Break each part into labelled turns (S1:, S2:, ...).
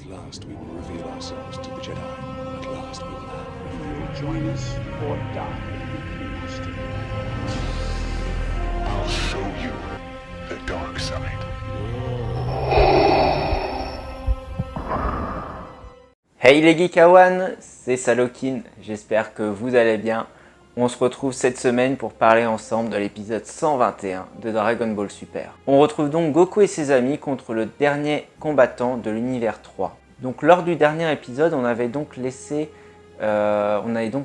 S1: At last we will reveal ourselves to the Jedi. At last we will have.
S2: You will join us or die. You must.
S1: I'll show you the dark side.
S3: Hey les Geekawan, c'est Salokin, j'espère que vous allez bien. On se retrouve cette semaine pour parler ensemble de l'épisode 121 de Dragon Ball Super. On retrouve donc Goku et ses amis contre le dernier combattant de l'univers 3. Donc lors du dernier épisode, on avait donc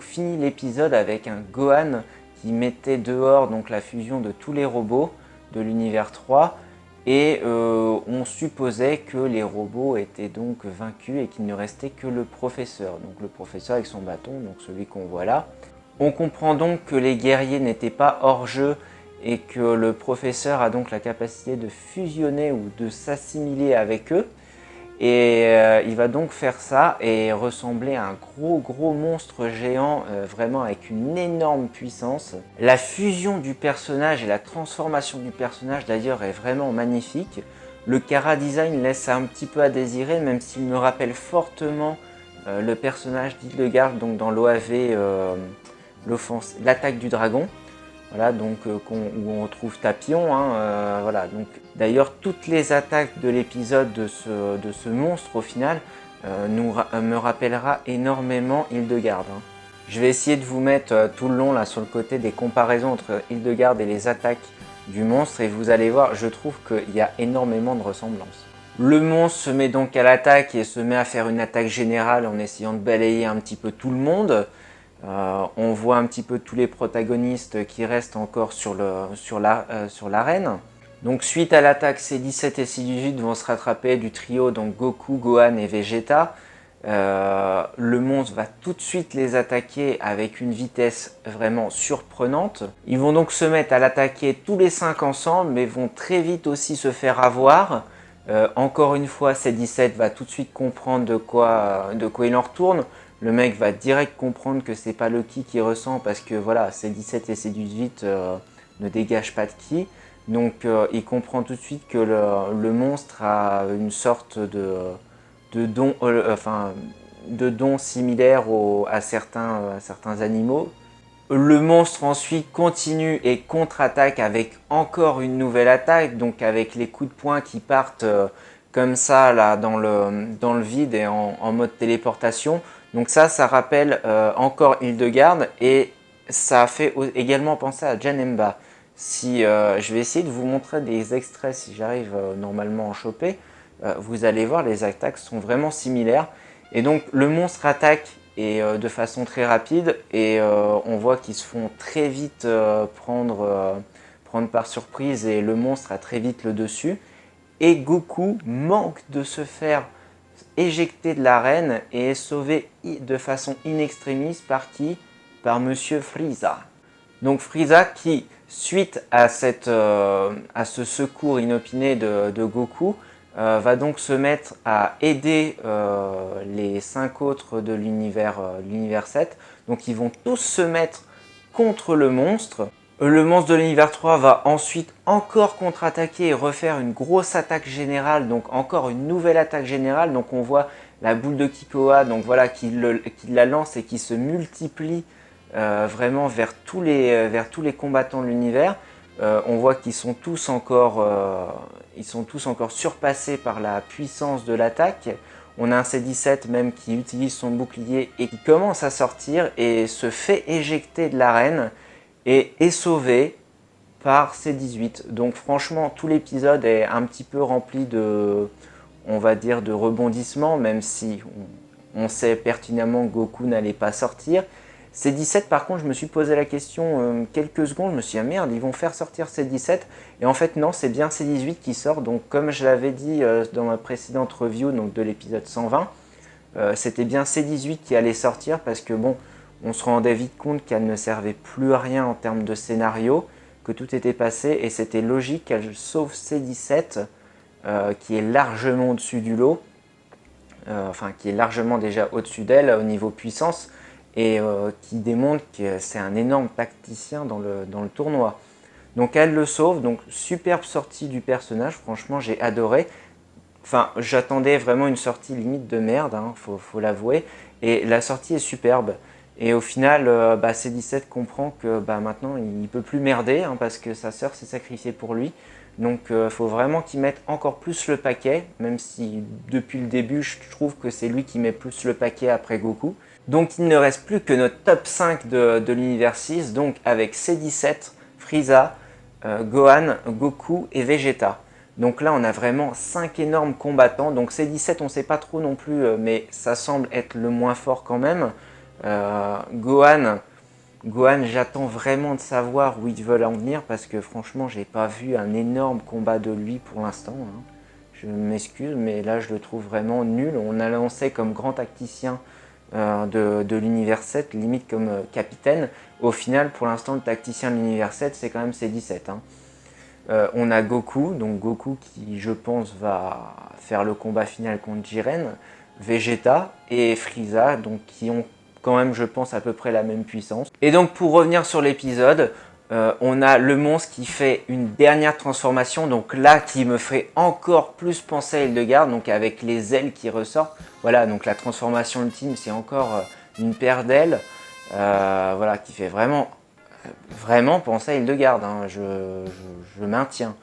S3: fini l'épisode avec un Gohan qui mettait dehors donc la fusion de tous les robots de l'univers 3. Et on supposait que les robots étaient donc vaincus et qu'il ne restait que le professeur. Donc le professeur avec son bâton, donc celui qu'on voit là. On comprend donc que les guerriers n'étaient pas hors jeu et que le professeur a donc la capacité de fusionner ou de s'assimiler avec eux. Et il va donc faire ça et ressembler à un gros monstre géant, vraiment avec une énorme puissance. La fusion du personnage et la transformation du personnage d'ailleurs est vraiment magnifique. Le chara design laisse un petit peu à désirer, même s'il me rappelle fortement le personnage d'Hildegard donc dans l'OAV, l'attaque du dragon. Voilà, donc où on retrouve Tapion. Voilà, donc d'ailleurs toutes les attaques de l'épisode de ce monstre au final me rappellera énormément Hildegard. Je vais essayer de vous mettre tout le long là sur le côté des comparaisons entre Hildegard et les attaques du monstre et vous allez voir, je trouve qu'il y a énormément de ressemblances. Le monstre se met donc à l'attaque et se met à faire une attaque générale en essayant de balayer un petit peu tout le monde. On voit un petit peu tous les protagonistes qui restent encore sur l'arène. Donc suite à l'attaque, C17 et C18 vont se rattraper du trio donc Goku, Gohan et Vegeta. Le monstre va tout de suite les attaquer avec une vitesse vraiment surprenante. Ils vont donc se mettre à l'attaquer tous les 5 ensemble, mais vont très vite aussi se faire avoir. Encore une fois, C17 va tout de suite comprendre de quoi il en retourne. Le mec va direct comprendre que c'est pas le ki qui ressent parce que voilà, C17 et C18 ne dégagent pas de ki. Donc il comprend tout de suite que le monstre a une sorte de don similaire à certains animaux. Le monstre ensuite continue et contre-attaque avec encore une nouvelle attaque, donc avec les coups de poing qui partent comme ça là dans le vide et en mode téléportation. Donc ça rappelle encore Hildegard et ça a fait également penser à Janemba. Je vais essayer de vous montrer des extraits si j'arrive normalement à en choper. Vous allez voir, les attaques sont vraiment similaires. Et donc le monstre attaque et de façon très rapide et on voit qu'ils se font très vite prendre par surprise et le monstre a très vite le dessus. Et Goku manque de se faire éjecté de l'arène et est sauvé de façon in extremis par qui? Par Monsieur Frieza. Donc Frieza qui, suite à ce secours inopiné de Goku, va donc se mettre à aider les 5 autres de l'univers 7. Donc ils vont tous se mettre contre le monstre. Le monstre de l'univers 3 va ensuite encore contre-attaquer et refaire une grosse attaque générale, donc encore une nouvelle attaque générale. Donc on voit la boule de Kikoa, donc voilà, qui la lance et qui se multiplie vraiment vers tous les combattants de l'univers. On voit qu'ils sont tous encore surpassés par la puissance de l'attaque. On a un C17 même qui utilise son bouclier et qui commence à sortir et se fait éjecter de l'arène. Et est sauvé par C18. Donc franchement, tout l'épisode est un petit peu rempli de rebondissements, même si on sait pertinemment que Goku n'allait pas sortir. C17, par contre, je me suis posé la question quelques secondes, je me suis dit, ah merde, ils vont faire sortir C17. Et en fait, non, c'est bien C18 qui sort. Donc comme je l'avais dit dans ma précédente review donc de l'épisode 120, c'était bien C18 qui allait sortir parce que bon, on se rendait vite compte qu'elle ne servait plus à rien en termes de scénario, que tout était passé et c'était logique qu'elle sauve C17 qui est largement au-dessus du lot, qui est largement déjà au-dessus d'elle au niveau puissance et qui démontre que c'est un énorme tacticien dans le tournoi. Donc elle le sauve, donc superbe sortie du personnage, franchement j'ai adoré. Enfin, j'attendais vraiment une sortie limite de merde, hein, faut l'avouer. Et la sortie est superbe. Et au final, C17 comprend que maintenant, il peut plus merder, hein, parce que sa sœur s'est sacrifiée pour lui. Donc, faut vraiment qu'il mette encore plus le paquet, même si depuis le début, je trouve que c'est lui qui met plus le paquet après Goku. Donc, il ne reste plus que notre top 5 de l'univers 6, donc avec C17, Frieza, Gohan, Goku et Vegeta. Donc là, on a vraiment 5 énormes combattants. Donc C17, on ne sait pas trop non plus, mais ça semble être le moins fort quand même. Gohan, j'attends vraiment de savoir où ils veulent en venir parce que franchement, j'ai pas vu un énorme combat de lui pour l'instant, hein. Je m'excuse, mais là, je le trouve vraiment nul. On a lancé comme grand tacticien de l'univers 7, limite comme capitaine. Au final, pour l'instant, le tacticien de l'univers 7, c'est quand même C17, hein. On a Goku, donc Goku qui, je pense, va faire le combat final contre Jiren, Vegeta et Frieza, donc qui ont quand même, je pense, à peu près la même puissance. Et donc, pour revenir sur l'épisode, on a le monstre qui fait une dernière transformation, donc là, qui me ferait encore plus penser à Hildegard, donc avec les ailes qui ressortent. Voilà, donc la transformation ultime, c'est encore une paire d'ailes, voilà, qui fait vraiment penser à Hildegard, hein. Je maintiens.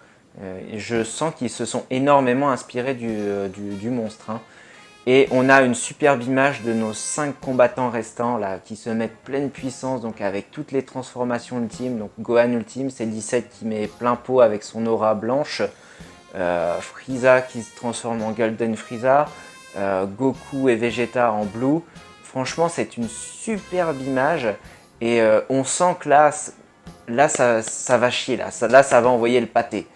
S3: Et je sens qu'ils se sont énormément inspirés du monstre, hein. Et on a une superbe image de nos 5 combattants restants là, qui se mettent pleine puissance, donc avec toutes les transformations ultimes. Donc Gohan ultime, c'est 17 qui met plein pot avec son aura blanche. Frieza qui se transforme en Golden Frieza. Goku et Vegeta en Blue. Franchement, c'est une superbe image. Et on sent que là ça va chier, là ça va envoyer le pâté.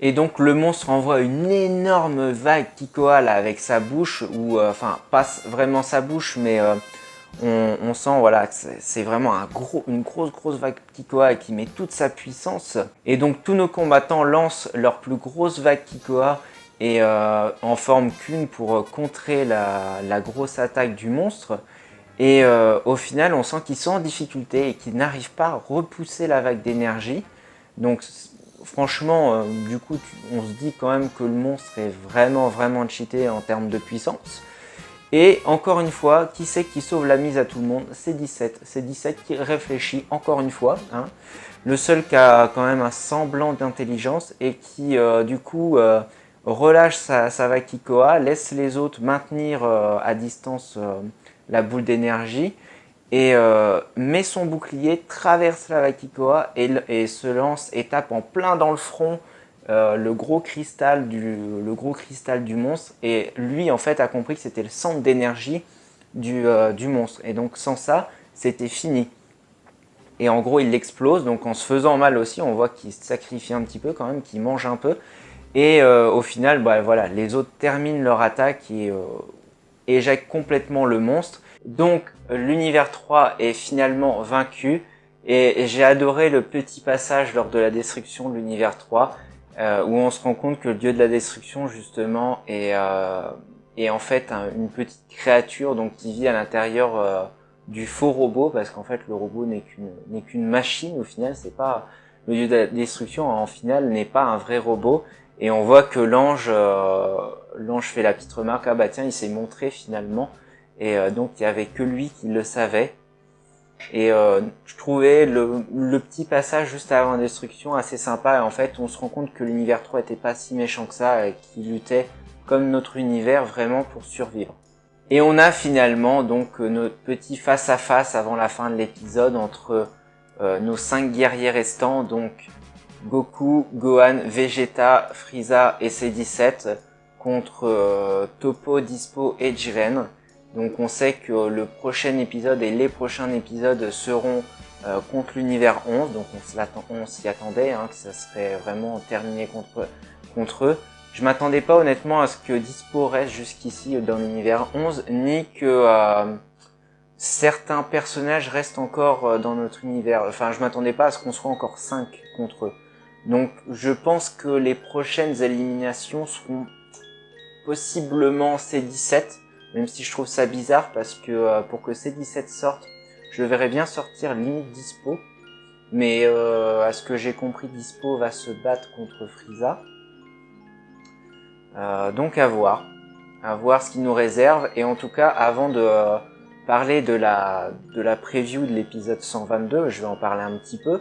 S3: Et donc le monstre envoie une énorme vague Kikoa là, avec sa bouche, ou enfin pas vraiment sa bouche, mais on sent voilà, que c'est vraiment une grosse vague Kikoa qui met toute sa puissance. Et donc tous nos combattants lancent leur plus grosse vague Kikoa et en forme qu'une pour contrer la grosse attaque du monstre. Et au final, on sent qu'ils sont en difficulté et qu'ils n'arrivent pas à repousser la vague d'énergie. Donc franchement, du coup, on se dit quand même que le monstre est vraiment cheaté en termes de puissance. Et encore une fois, qui c'est qui sauve la mise à tout le monde? C'est 17. C'est 17 qui réfléchit encore une fois, hein. Le seul qui a quand même un semblant d'intelligence et qui, du coup, relâche sa vague Kikoa, laisse les autres maintenir à distance la boule d'énergie et met son bouclier, traverse la vague Kikoa et se lance et tape en plein dans le front le gros cristal du monstre. Et lui, en fait, a compris que c'était le centre d'énergie du monstre. Et donc, sans ça, c'était fini. Et en gros, il l'explose. Donc, en se faisant mal aussi, on voit qu'il se sacrifie un petit peu quand même, qu'il mange un peu. Et au final, voilà, les autres terminent leur attaque et éjectent complètement le monstre. Donc l'univers 3 est finalement vaincu et j'ai adoré le petit passage lors de la destruction de l'univers 3 où on se rend compte que le dieu de la destruction justement est en fait une petite créature donc qui vit à l'intérieur du faux robot, parce qu'en fait le robot n'est qu'une machine au final. C'est pas le dieu de la destruction, en final n'est pas un vrai robot. Et on voit que l'ange fait la petite remarque, ah bah tiens, il s'est montré finalement. Et donc il y avait que lui qui le savait. Et je trouvais le petit passage juste avant la destruction assez sympa. Et en fait, on se rend compte que l'univers 3 était pas si méchant que ça et qu'il luttait comme notre univers vraiment pour survivre. Et on a finalement donc notre petit face-à-face avant la fin de l'épisode entre nos 5 guerriers restants, donc Goku, Gohan, Vegeta, Frieza et C17 contre Toppo, Dispo et Jiren. Donc on sait que le prochain épisode et les prochains épisodes seront contre l'univers 11, donc on s'y attendait, hein, que ça serait vraiment terminé contre eux. Je m'attendais pas honnêtement à ce que Dispo reste jusqu'ici dans l'univers 11, ni que certains personnages restent encore dans notre univers. Enfin, je m'attendais pas à ce qu'on soit encore 5 contre eux. Donc je pense que les prochaines éliminations seront possiblement C17, même si je trouve ça bizarre parce que pour que C17 sorte, je le verrais bien sortir limite Dispo. Mais à ce que j'ai compris, Dispo va se battre contre Frieza. Donc à voir ce qu'il nous réserve. Et en tout cas, avant de parler de la preview de l'épisode 122, je vais en parler un petit peu.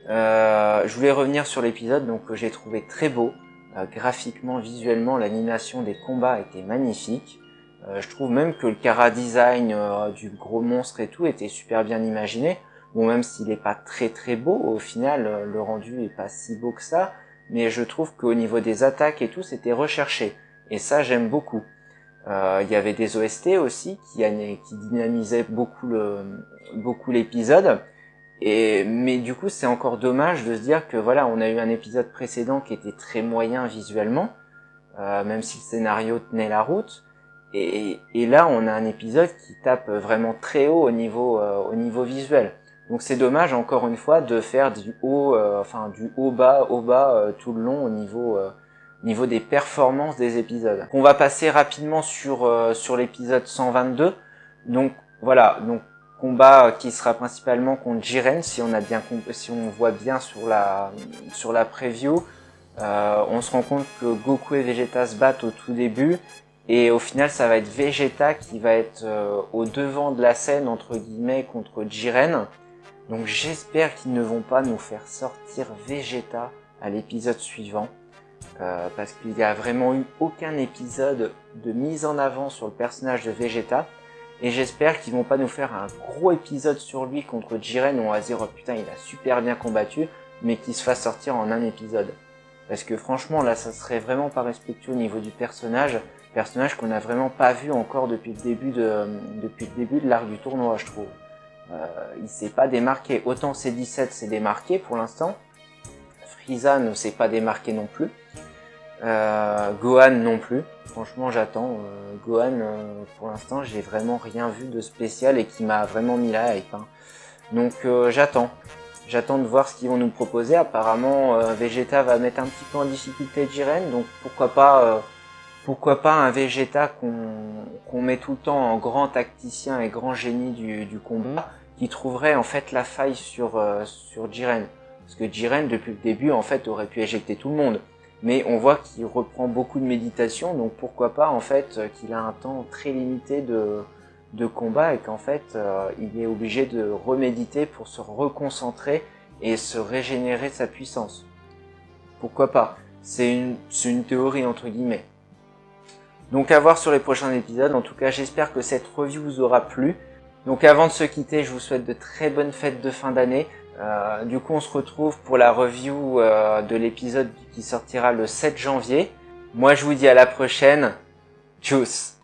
S3: Je voulais revenir sur l'épisode donc que j'ai trouvé très beau. Graphiquement, visuellement, l'animation des combats était magnifique. Je trouve même que le chara-design du gros monstre et tout était super bien imaginé. Bon, même s'il est pas très très beau, au final, le rendu est pas si beau que ça, mais je trouve qu'au niveau des attaques et tout, c'était recherché. Et ça, j'aime beaucoup. Il y avait des OST aussi qui dynamisaient beaucoup l'épisode. Mais du coup, c'est encore dommage de se dire que voilà, on a eu un épisode précédent qui était très moyen visuellement, même si le scénario tenait la route. Et là, on a un épisode qui tape vraiment très haut au niveau visuel. Donc c'est dommage, encore une fois, de faire du haut bas tout le long au niveau des performances des épisodes. On va passer rapidement sur l'épisode 122. Donc voilà, donc combat qui sera principalement contre Jiren, si on voit bien sur la preview. On se rend compte que Goku et Vegeta se battent au tout début. Et au final, ça va être Vegeta qui va être au devant de la scène, entre guillemets, contre Jiren. Donc j'espère qu'ils ne vont pas nous faire sortir Vegeta à l'épisode suivant. Parce qu'il n'y a vraiment eu aucun épisode de mise en avant sur le personnage de Vegeta. Et j'espère qu'ils vont pas nous faire un gros épisode sur lui contre Jiren où on va se dire oh putain il a super bien combattu, mais qu'il se fasse sortir en un épisode. Parce que franchement là ça serait vraiment pas respectueux au niveau du personnage qu'on n'a vraiment pas vu encore depuis le début de l'arc du tournoi, je trouve. Il s'est pas démarqué. Autant C17 s'est démarqué pour l'instant, Frieza ne s'est pas démarqué non plus, Gohan non plus. Franchement j'attends. Gohan pour l'instant j'ai vraiment rien vu de spécial et qui m'a vraiment mis la hype. Donc j'attends de voir ce qu'ils vont nous proposer. Apparemment Vegeta va mettre un petit peu en difficulté Jiren, donc pourquoi pas un Vegeta qu'on met tout le temps en grand tacticien et grand génie du combat, qui trouverait en fait la faille sur Jiren. Parce que Jiren depuis le début en fait aurait pu éjecter tout le monde. Mais on voit qu'il reprend beaucoup de méditation, donc pourquoi pas en fait qu'il a un temps très limité de combat et qu'en fait il est obligé de reméditer pour se reconcentrer et se régénérer de sa puissance. Pourquoi pas? C'est une théorie entre guillemets. Donc à voir sur les prochains épisodes. En tout cas, j'espère que cette review vous aura plu. Donc avant de se quitter, je vous souhaite de très bonnes fêtes de fin d'année. Du coup, on se retrouve pour la review de l'épisode qui sortira le 7 janvier. Moi, je vous dis à la prochaine. Tchuss!